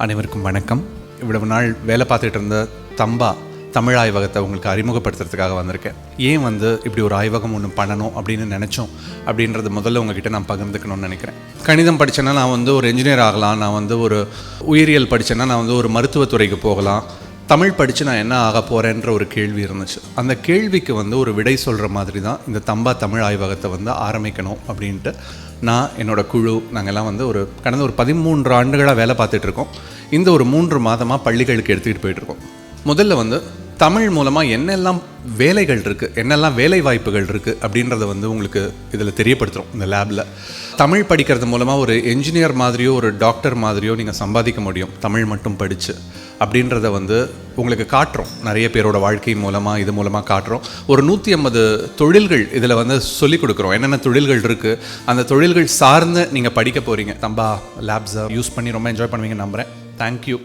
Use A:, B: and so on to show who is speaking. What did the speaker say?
A: அனைவருக்கும் வணக்கம். இவ்வளவு நாள் வேலை பார்த்துட்டு இருந்த தம்பா தமிழ் ஆய்வகத்தை உங்களுக்கு அறிமுகப்படுத்துறதுக்காக வந்திருக்கேன். ஏன் இப்படி ஒரு ஆய்வகம் ஒன்று பண்ணணும் அப்படின்னு நினச்சோம் அப்படின்றது முதல்ல உங்ககிட்ட நான் பகிர்ந்துக்கணும்னு நினைக்கிறேன். கணிதம் படித்தேன்னா நான் ஒரு என்ஜினியர் ஆகலாம், நான் ஒரு உயிரியல் படித்தேன்னா நான் ஒரு மருத்துவத்துறைக்கு போகலாம், தமிழ் படித்து நான் என்ன ஆக போகிறேன்ற ஒரு கேள்வி இருந்துச்சு. அந்த கேள்விக்கு ஒரு விடை சொல்கிற மாதிரி தான் இந்த தம்பா தமிழ் ஆய்வகத்தை ஆரம்பிக்கணும் அப்படின்ட்டு நான் என்னோடய குழு நாங்கள்லாம் கடந்த ஒரு 13 ஆண்டுகளாக வேலை பார்த்துட்ருக்கோம். இந்த ஒரு 3 மாதமாக பள்ளிகளுக்கு எடுத்துக்கிட்டு போயிட்டுருக்கோம். முதல்ல தமிழ் மூலமாக என்னெல்லாம் வேலைகள் இருக்குது, என்னெல்லாம் வேலை வாய்ப்புகள் இருக்குது அப்படின்றத உங்களுக்கு இதில் தெரியப்படுத்துகிறோம். இந்த லேபில் தமிழ் படிக்கிறது மூலமாக ஒரு என்ஜினியர் மாதிரியோ ஒரு டாக்டர் மாதிரியோ நீங்கள் சம்பாதிக்க முடியும் தமிழ் மட்டும் படித்து அப்படின்றத உங்களுக்கு காட்டுறோம். நிறைய பேரோட வாழ்க்கை மூலமாக இது மூலமாக காட்டுறோம். ஒரு 150 தொழில்கள் இதில் சொல்லிக் கொடுக்குறோம். என்னென்ன தொழில்கள் இருக்குது, அந்த தொழில்கள் சார்ந்து நீங்கள் படிக்க போகிறீங்க. தம்பா லேப்ஸை யூஸ் பண்ணி ரொம்ப என்ஜாய் பண்ணுவீங்கன்னு நம்புகிறேன். தேங்க்யூ.